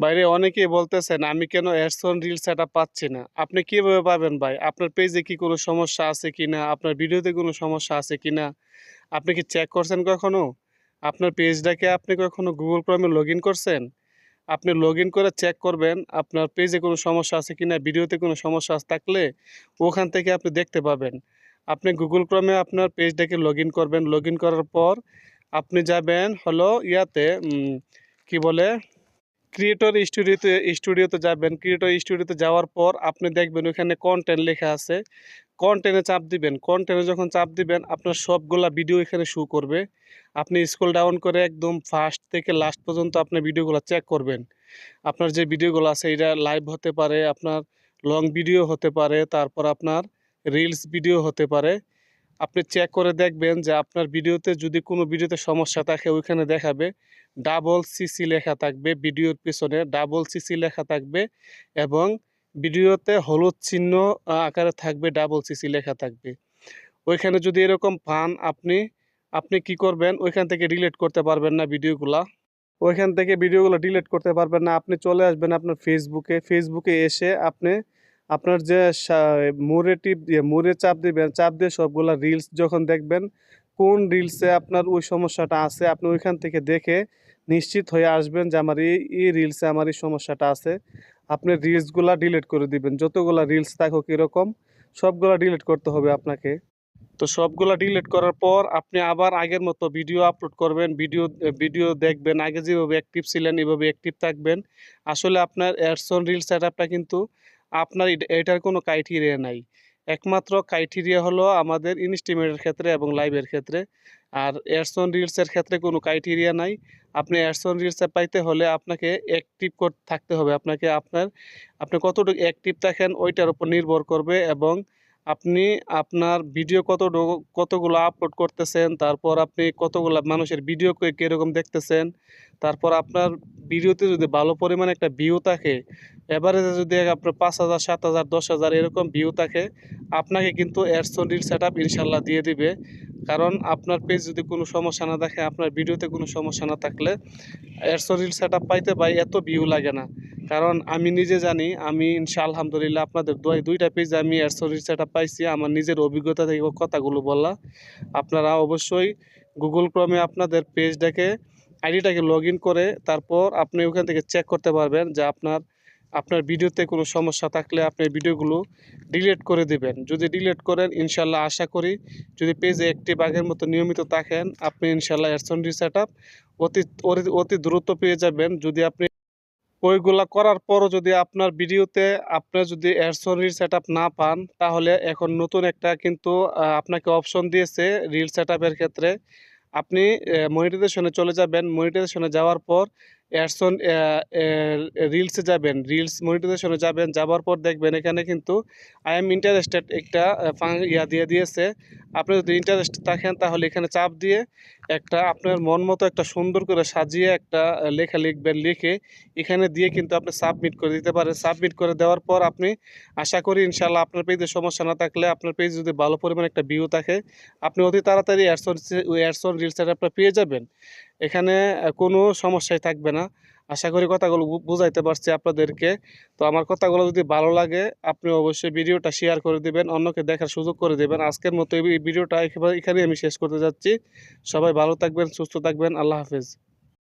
বাইরে অনেকেই বলতেছেন আমি কেন অ্যাডস অন রিল সেটআপ পাচ্ছি না। আপনি কিভাবে পাবেন ভাই? আপনার পেজে কি কোনো সমস্যা আছে কিনা? আপনার ভিডিওতে কোনো সমস্যা আছে কিনা? আপনি কি চেক করছেন কখনো? আপনার পেজটাকে আপনি কখনো Google Chrome এ লগইন করছেন? আপনি লগইন করে চেক করবেন আপনার পেজে কোনো সমস্যা আছে কিনা, ভিডিওতে কোনো সমস্যা থাকলে ওখান থেকে আপনি দেখতে পাবেন। আপনি Google Chrome এ আপনার পেজটাকে লগইন করবেন। লগইন করার পর আপনি যাবেন হলো ইয়াতে কি বলে? ক্রিয়েটর স্টুডিওতে যাবেন। ক্রিয়েটর স্টুডিওতে যাওয়ার পর আপনি দেখবেন ওইখানে কনটেন্ট লেখা আছে। কনটেন্টে চাপ দিবেন। কনটেন্টে যখন চাপ দিবেন আপনার সবগুলা ভিডিও এখানে শো করবে। আপনি স্ক্রল ডাউন করে একদম ফার্স্ট থেকে লাস্ট পর্যন্ত আপনার ভিডিওগুলা চেক করবেন। আপনার যে ভিডিওগুলো আছে এটা লাইভ হতে পারে, আপনার লং ভিডিও হতে পারে, তারপর আপনার রিলস ভিডিও হতে পারে। আপনি চেক করে দেখবেন যে আপনার ভিডিওতে যদি কোনো ভিডিওতে সমস্যা থাকে ওইখানে দেখাবে ডাবল সিসি লেখা থাকবে, ভিডিওর পিছনে ডাবল সিসি লেখা থাকবে এবং ভিডিওতে হলুদ চিহ্ন আকারে থাকবে, ডাবল সিসি লেখা থাকবে। ওইখানে যদি এরকম পান আপনি আপনি কি করবেন, ওইখান থেকে ডিলিট করতে পারবেন না ভিডিওগুলা। ওইখান থেকে ভিডিওগুলো ডিলিট করতে পারবেন না। আপনি চলে আসবেন আপনার ফেসবুকে এসে আপনি আপনার যে মোড়ে চাপ দিবেন, চাপ দিয়ে সবগুলা রিলস যখন দেখবেন কোন রিলসে আপনার ওই সমস্যাটা আছে আপনি ওইখান থেকে দেখে নিশ্চিত হয়ে আসবেন যে আমার এই রিলসে আমার এই সমস্যাটা আছে। আপনি রিলসগুলা ডিলিট করে দিবেন, যতগুলা রিলস থাকুক এরকম সবগুলা ডিলিট করতে হবে আপনাকে। তো সবগুলা ডিলিট করার পর আপনি আবার আগের মতো ভিডিও আপলোড করবেন, ভিডিও দেখবেন, আগে যেভাবে অ্যাক্টিভ ছিলেন এভাবে অ্যাক্টিভ থাকবেন। আসলে আপনার অ্যাডস অন রিল সেটআপটা কিন্তু আপনার এটার কোনো ক্রাইটেরিয়া নাই। একমাত্র ক্রাইটেরিয়া হলো আমাদের ইনস্টিমেটের ক্ষেত্রে এবং লাইভের ক্ষেত্রে। আর অ্যাডস অন রিলসের ক্ষেত্রে কোনো ক্রাইটেরিয়া নাই। আপনি অ্যাডস অন রিলসে পাইতে হলে আপনাকে অ্যাক্টিভ থাকতে হবে। আপনি কতটুকু অ্যাক্টিভ থাকেন ওইটার উপর নির্ভর করবে এবং আপনি আপনার ভিডিও কতগুলো আপলোড করতেছেন, তারপর আপনি কতগুলা মানুষের ভিডিও কিরকম দেখতেছেন, তারপর আপনার ভিডিওতে যদি ভালো পরিমাণে একটা ভিউ থাকে, এভারেজে যদি আপনার 5,000, 7,000, 10,000 এরকম ভিউ থাকে, আপনাকে কিন্তু অ্যাডস অন রিল সেটআপ ইনশাল্লাহ দিয়ে দিবে। কারণ আপনার পেজ যদি কোনো সমস্যা না থাকে, আপনার ভিডিওতে কোনো সমস্যা না থাকলে অ্যাডস অন রিল সেটআপ পাইতে ভাই এত ভিউ লাগে না। কারণ আমি নিজে জানি, আমি আলহামদুলিল্লাহ আপনাদের দোয়ায় 2টা পেজে আমি অ্যাডস অন রিল সেটআপ পাইছি। আমার নিজের অভিজ্ঞতা থেকে কথাগুলো বলা। আপনারা অবশ্যই Google Chrome এ আপনাদের আইডিটাকে লগইন করে তারপর আপনি ওখান থেকে চেক করতে পারবেন যে আপনার ভিডিওতে কোনো সমস্যা থাকলে আপনি ভিডিওগুলো ডিলিট করে দিবেন। যদি ডিলিট করেন ইনশাল্লাহ আশা করি যদি পেজে অ্যাক্টিভ আগের মতো নিয়মিত থাকেন আপনি ইনশাল্লাহ অ্যাডস অন রিল সেটআপ অতি অতি দ্রুত পেয়ে যাবেন। যদি আপনি ওইগুলা করার পরও যদি আপনার ভিডিওতে আপনার যদি অ্যাডস অন রিল সেটআপ না পান তাহলে এখন নতুন একটা কিন্তু আপনাকে অপশন দিয়েছে রিল সেটআপের ক্ষেত্রে। আপনি মনিটাইজেশনে চলে যাবেন। মনিটাইজেশনে যাওয়ার পর অ্যাডস অন রিলসে যাবেন। রিলস মনিটাইজেশনে যাবেন। যাওয়ার পর দেখবেন এখানে কিন্তু আই এম ইন্টারেস্টেড একটা দিয়ে দিয়েছে। আপনি যদি ইন্টারেস্টেড থাকেন তাহলে এখানে চাপ দিয়ে একটা আপনার মন মতো একটা সুন্দর করে সাজিয়ে একটা লেখা লিখবেন। লিখে এখানে দিয়ে কিন্তু আপনি সাবমিট করে দিতে পারেন। সাবমিট করে দেওয়ার পর আপনি আশা করি ইনশাআল্লাহ আপনার পেজে সমস্যা না থাকলে, আপনার পেজে যদি ভালো পরিমাণে একটা ভিউ থাকে, আপনি অতি তাড়াতাড়ি অ্যাডস অন রিল সেটআপটা পেয়ে যাবেন। এখানে কোনো সমস্যাই থাকবে না। আশা করি কথাগুলো বুঝাইতে পারছি আপনাদেরকে। তো আমার কথাগুলো যদি ভালো লাগে আপনি অবশ্যই ভিডিওটা শেয়ার করে দিবেন, অন্যকে দেখার সুযোগ করে দেবেন। আজকের মতো এই ভিডিওটা এখানেই আমি শেষ করতে যাচ্ছি। সবাই ভালো থাকবেন, সুস্থ থাকবেন। আল্লাহ হাফেজ।